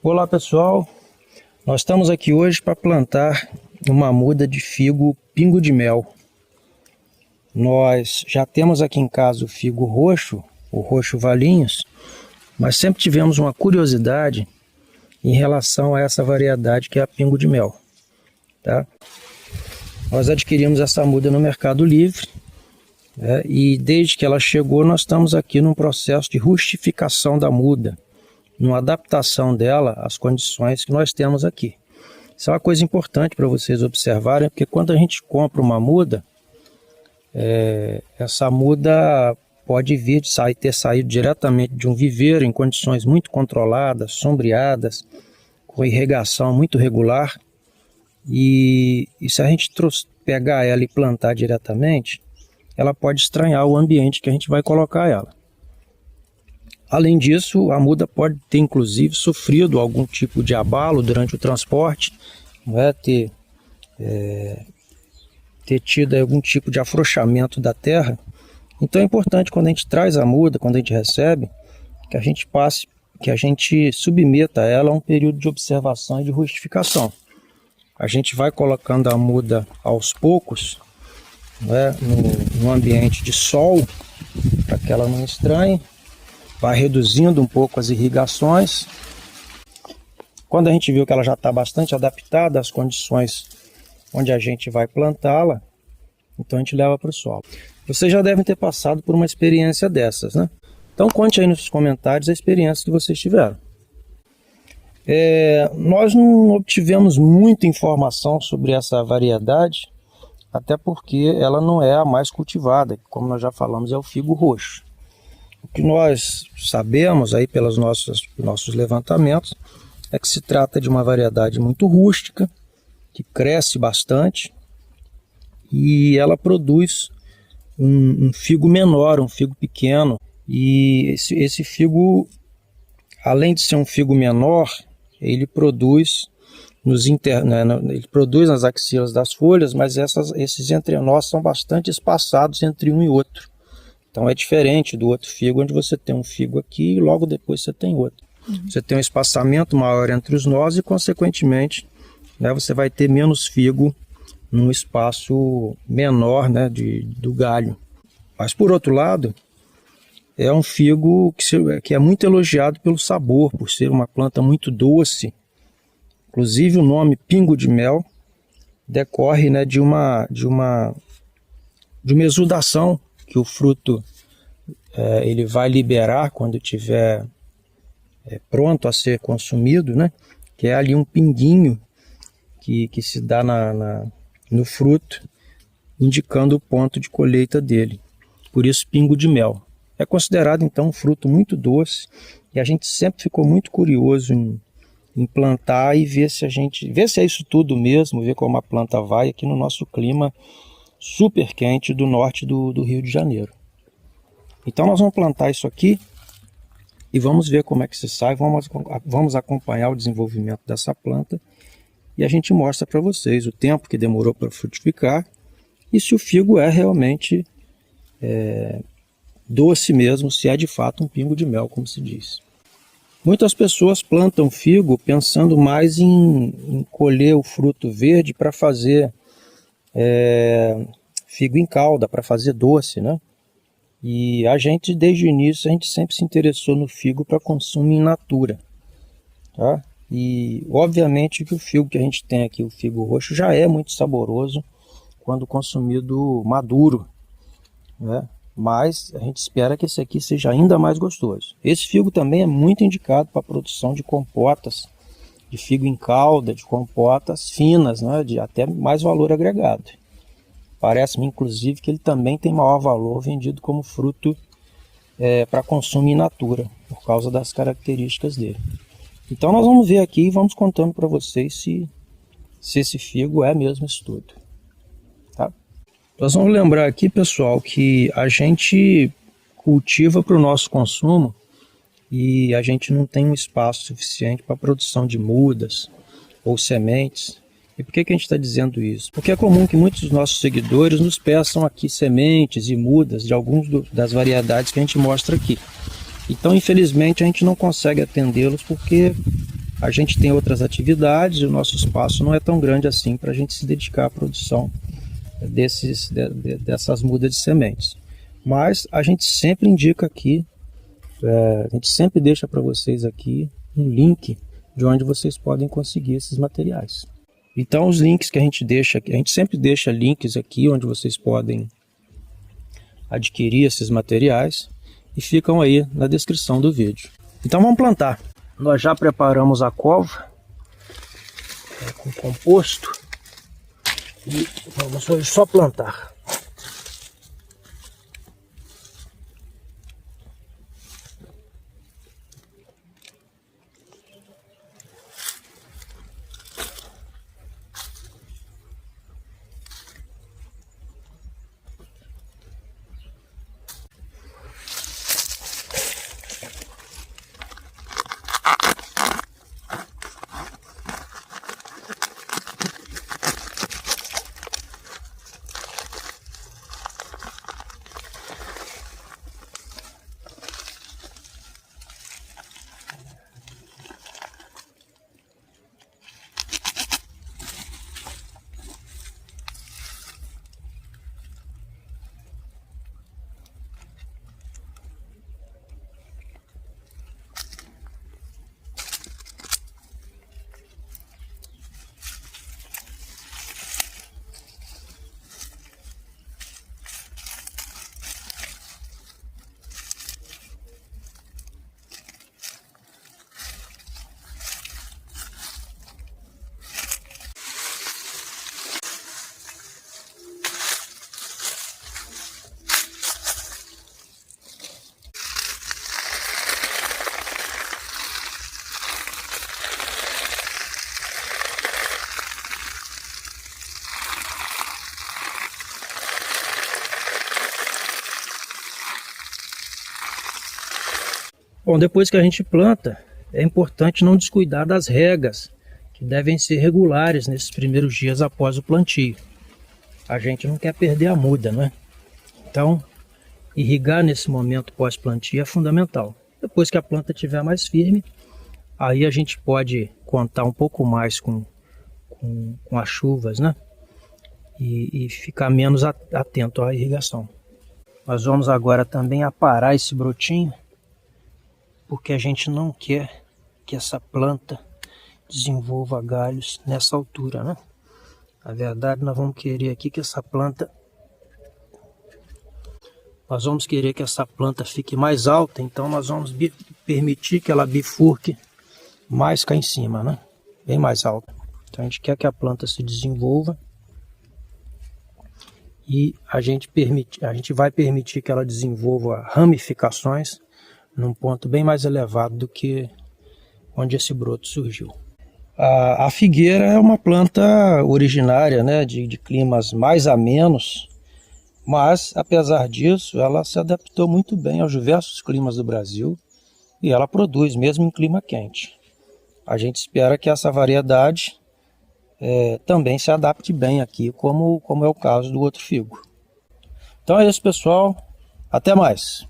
Olá pessoal, nós estamos aqui hoje para plantar uma muda de figo pingo de mel. Nós já temos aqui em casa o figo roxo, o roxo valinhos, mas sempre tivemos uma curiosidade em relação a essa variedade que é a pingo de mel. Tá? Nós adquirimos essa muda no Mercado Livre, e desde que ela chegou nós estamos aqui num processo de rustificação da muda, numa adaptação dela às condições que nós temos aqui. Isso é uma coisa importante para vocês observarem, porque quando a gente compra uma muda, essa muda pode vir de ter saído diretamente de um viveiro em condições muito controladas, sombreadas, com irrigação muito regular, e se a gente pegar ela e plantar diretamente, ela pode estranhar o ambiente que a gente vai colocar ela. Além disso, a muda pode ter inclusive sofrido algum tipo de abalo durante o transporte, ter tido algum tipo de afrouxamento da terra. Então é importante, quando a gente traz a muda, quando a gente recebe, que a gente submeta ela a um período de observação e de rustificação. A gente vai colocando a muda aos poucos, no ambiente de sol, para que ela não estranhe. Vai reduzindo um pouco as irrigações. Quando a gente viu que ela já está bastante adaptada às condições onde a gente vai plantá-la, então a gente leva para o solo. Vocês já devem ter passado por uma experiência dessas, né? Então conte aí nos comentários a experiência que vocês tiveram. Nós não obtivemos muita informação sobre essa variedade, até porque ela não é a mais cultivada, como nós já falamos, é o figo roxo. O que nós sabemos aí pelos nossos levantamentos é que se trata de uma variedade muito rústica, que cresce bastante, e ela produz um figo menor, um figo pequeno. E esse figo, além de ser um figo menor, ele produz ele produz nas axilas das folhas, mas esses entrenós são bastante espaçados entre um e outro. Então é diferente do outro figo, onde você tem um figo aqui e logo depois você tem outro. Você tem um espaçamento maior entre os nós e, consequentemente, você vai ter menos figo num espaço menor, do galho. Mas, por outro lado, é um figo que é muito elogiado pelo sabor, por ser uma planta muito doce. Inclusive o nome pingo de mel decorre de uma exudação que o fruto ele vai liberar quando estiver pronto a ser consumido, que é ali um pinguinho que se dá no fruto, indicando o ponto de colheita dele. Por isso pingo de mel. É considerado então um fruto muito doce, e a gente sempre ficou muito curioso em plantar e ver se é isso tudo mesmo, ver como a planta vai aqui no nosso clima super quente do norte do Rio de Janeiro. Então nós vamos plantar isso aqui e vamos ver como é que se sai, vamos acompanhar o desenvolvimento dessa planta e a gente mostra para vocês o tempo que demorou para frutificar e se o figo é realmente doce mesmo, se é de fato um pingo de mel, como se diz. Muitas pessoas plantam figo pensando mais em colher o fruto verde para fazer figo em calda, para fazer doce, E a gente, desde o início, a gente sempre se interessou no figo para consumo in natura, tá? E obviamente que o figo que a gente tem aqui, o figo roxo, já é muito saboroso quando consumido maduro, Mas a gente espera que esse aqui seja ainda mais gostoso. Esse figo também é muito indicado para a produção de compotas, de figo em calda, de compotas finas, de até mais valor agregado. Parece-me, inclusive, que ele também tem maior valor vendido como fruto para consumo in natura, por causa das características dele. Então nós vamos ver aqui e vamos contando para vocês se esse figo é mesmo isso tudo. Tá? Nós vamos lembrar aqui, pessoal, que a gente cultiva para o nosso consumo e a gente não tem um espaço suficiente para a produção de mudas ou sementes. E por que a gente está dizendo isso? Porque é comum que muitos dos nossos seguidores nos peçam aqui sementes e mudas de algumas das variedades que a gente mostra aqui. Então, infelizmente, a gente não consegue atendê-los porque a gente tem outras atividades e o nosso espaço não é tão grande assim para a gente se dedicar à produção dessas mudas de sementes. Mas a gente sempre indica aqui, a gente sempre deixa para vocês aqui um link de onde vocês podem conseguir esses materiais. Então os links que a gente deixa aqui, a gente sempre deixa links aqui onde vocês podem adquirir esses materiais e ficam aí na descrição do vídeo. Então vamos plantar. Nós já preparamos a cova com composto e vamos hoje só plantar. Bom, depois que a gente planta, é importante não descuidar das regas, que devem ser regulares nesses primeiros dias após o plantio. A gente não quer perder a muda, né? Então, irrigar nesse momento pós-plantio é fundamental. Depois que a planta estiver mais firme, aí a gente pode contar um pouco mais com as chuvas, né? E ficar menos atento à irrigação. Nós vamos agora também aparar esse brotinho, porque a gente não quer que essa planta desenvolva galhos nessa altura, né? Na verdade, nós vamos querer aqui que essa planta fique mais alta, então nós vamos permitir que ela bifurque mais cá em cima, né? Bem mais alta. Então a gente quer que a planta se desenvolva e a gente vai permitir que ela desenvolva ramificações num ponto bem mais elevado do que onde esse broto surgiu. A figueira é uma planta originária, né, de climas mais amenos, mas apesar disso ela se adaptou muito bem aos diversos climas do Brasil e ela produz mesmo em clima quente. A gente espera que essa variedade também se adapte bem aqui, como é o caso do outro figo. Então é isso, pessoal. Até mais!